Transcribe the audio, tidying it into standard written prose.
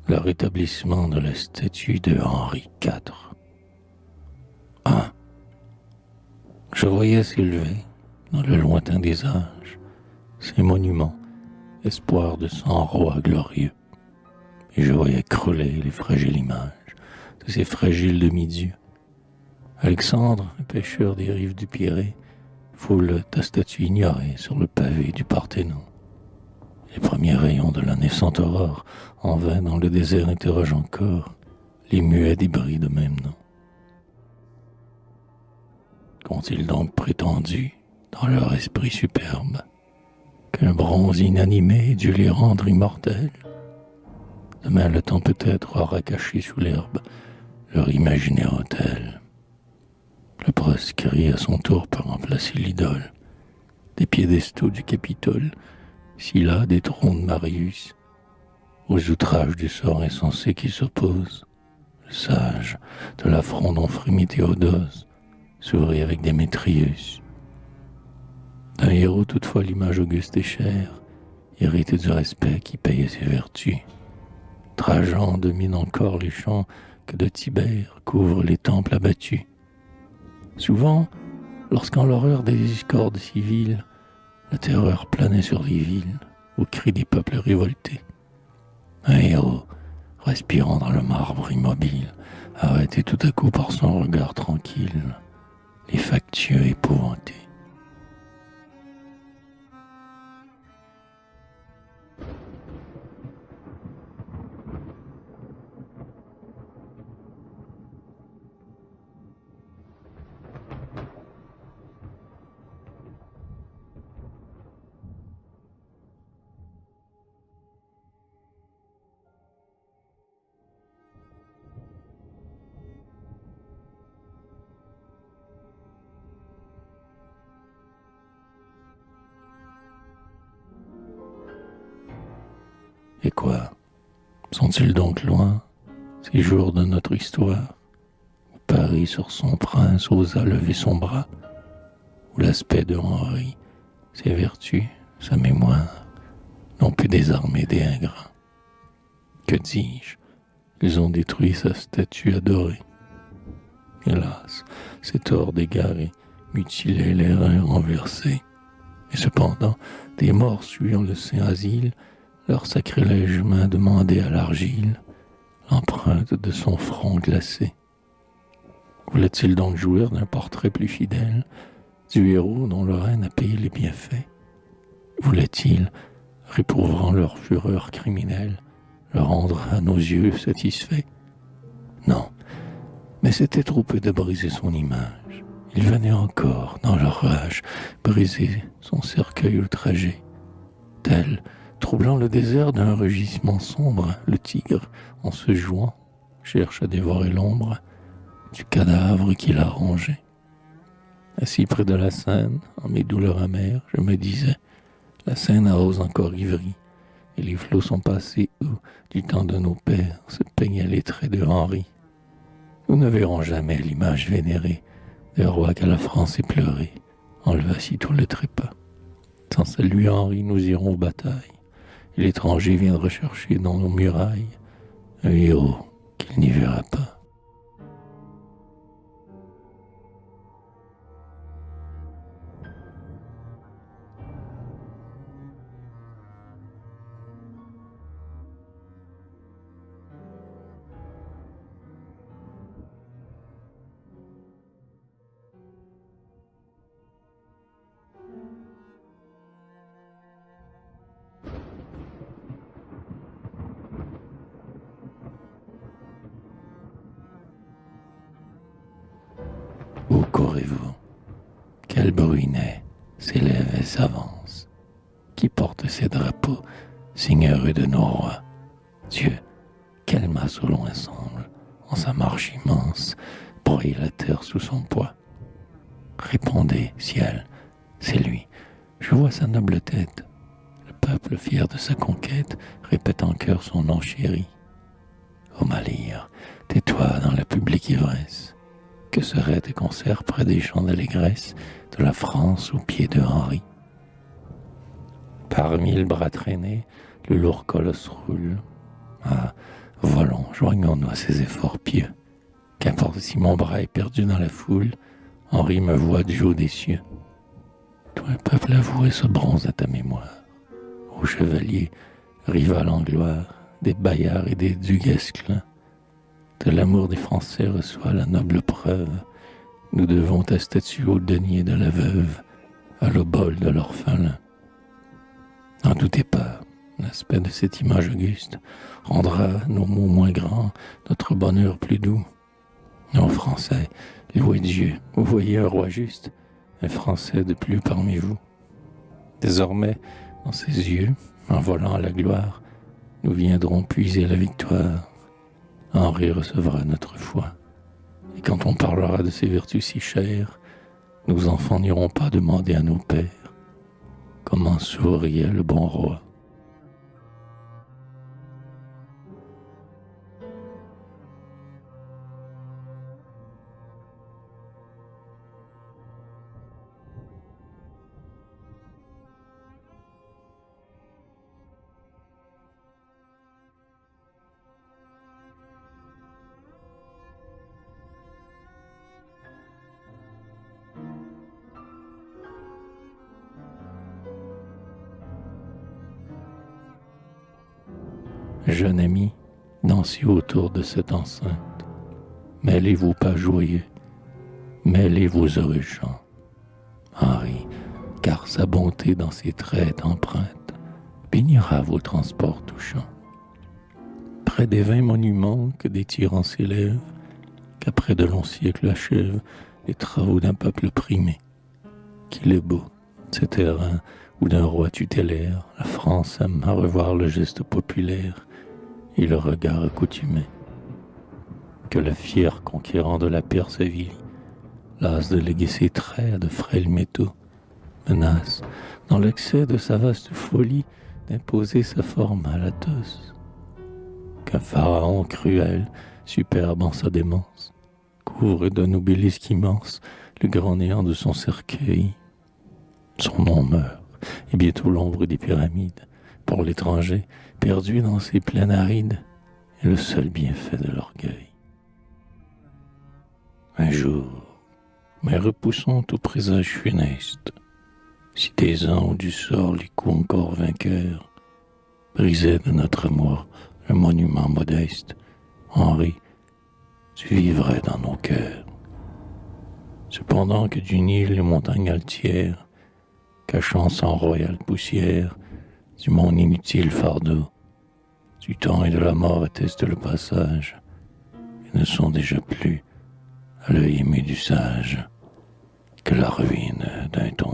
le rétablissement de la statue de Henri IV. Ah, je voyais s'élever, dans le lointain des âges, ces monuments, espoir de 100 rois glorieux. Et je voyais crouler les fragiles images de ces fragiles demi-dieux. Alexandre, pêcheur des rives du Pirée, foule ta statue ignorée sur le pavé du Parthénon. Les premiers rayons de la naissante aurore, en vain dans le désert, interrogent encore les muets débris de même nom. Qu'ont-ils donc prétendu, dans leur esprit superbe, qu'un bronze inanimé dut les rendre immortels? Demain le temps peut-être aura caché sous l'herbe leur imaginaire autel. Le proscrit à son tour peut remplacer l'idole des piédestaux du Capitole, si là des trônes de Marius, aux outrages du sort insensé qui s'oppose. Le sage de l'affront dont frémit Théodose sourit avec Démétrius. D'un héros toutefois l'image auguste et chère, hérite du respect qui payait ses vertus. Trajan domine encore les champs que de Tibère couvrent les temples abattus. Souvent, lorsqu'en l'horreur des discordes civiles, la terreur planait sur les villes, au cri des peuples révoltés. Un héros, respirant dans le marbre immobile, arrêté tout à coup par son regard tranquille, les factieux épouvantés. Et quoi? Sont-ils donc loin, ces jours de notre histoire, où Paris sur son prince osa lever son bras, où l'aspect de Henri, ses vertus, sa mémoire, n'ont pu désarmer des ingrats? Que dis-je? Ils ont détruit sa statue adorée. Hélas, cet ordre égaré mutilait les reins renversés. Et cependant, des morts suyant le saint asile, leur sacrilège main demandait à l'argile l'empreinte de son front glacé. Voulait-il donc jouir d'un portrait plus fidèle du héros dont le reine a payé les bienfaits? Voulait-il, réprouvrant leur fureur criminelle, le rendre à nos yeux satisfait? Non, mais c'était trop peu de briser son image. Ils venaient encore, dans leur rage, briser son cercueil outragé. Tel, troublant le désert d'un rugissement sombre, le tigre, en se jouant, cherche à dévorer l'ombre du cadavre qu'il a rongé. Assis près de la Seine, en mes douleurs amères, je me disais, la Seine arrose encore Ivry, et les flots sont passés où, du temps de nos pères, se peignaient les traits de Henri. Nous ne verrons jamais l'image vénérée des rois qu'à la France ait pleuré, enleva sitôt le trépas. Sans saluer Henri, nous irons aux batailles, et l'étranger viendra chercher dans nos murailles un héros qu'il n'y verra pas. Où courez-vous? Quel bruit naît, s'élève et s'avance? Qui porte ces drapeaux, seigneurs de nos rois? Dieu, quelle masse au loin semble, en sa marche immense, broyer la terre sous son poids? Répondez, ciel, c'est lui, je vois sa noble tête. Le peuple fier de sa conquête répète en chœur son nom chéri. Ô Malire, tais-toi dans la publique ivresse. Que seraient tes concerts près des champs d'allégresse de la France aux pieds de Henri? Par mille bras traînés, le lourd colosse roule. Ah, Joignons-nous à ces efforts pieux. Qu'importe si mon bras est perdu dans la foule, Henri me voit du haut des cieux. Tout un peuple avoué se bronze à ta mémoire. Ô chevaliers, rival en gloire, des Bayards et des Duguesclin, de l'amour des Français reçoit la noble preuve. Nous devons ta statue au denier de la veuve, à l'obole de l'orphelin. N'en doutez pas, l'aspect de cette image auguste rendra nos mots moins grands, notre bonheur plus doux. Ô Français, louez Dieu, vous voyez un roi juste, un Français de plus parmi vous. Désormais, dans ses yeux, en volant à la gloire, nous viendrons puiser la victoire. Henri recevra notre foi. Et quand on parlera de ces vertus si chères, nos enfants n'iront pas demander à nos pères comment souriait le bon roi. Jeune ami, dansez autour de cette enceinte. Mêlez-vous pas joyeux, mêlez vos heureux chants. Henri, car sa bonté dans ses traits empreinte bénira vos transports touchants. Près des 20 monuments que des tyrans s'élèvent, qu'après de longs siècles achèvent les travaux d'un peuple opprimé. Qu'il est beau, ce terrain où d'un roi tutélaire, la France aime à revoir le geste populaire et le regard accoutumé. Que le fier conquérant de la Perse avilie, las de léguer ses traits à de frêles métaux, menace, dans l'excès de sa vaste folie, d'imposer sa forme à l'Athos. Qu'un pharaon cruel, superbe en sa démence, couvre d'un obélisque immense le grand néant de son cercueil. Son nom meurt, et bientôt l'ombre des pyramides, pour l'étranger, perdu dans ces plaines arides, est le seul bienfait de l'orgueil. Un jour, mais repoussons tout présage funeste, si des ans ou du sort les coups encore vainqueurs brisaient de notre amour le monument modeste, Henri, tu vivrais dans nos cœurs. Cependant que du Nil les montagnes altières, cachant sans royale poussière du monde inutile fardeau, du temps et de la mort attestent le passage, et ne sont déjà plus, à l'œil ému du sage, que la ruine d'un tombeau.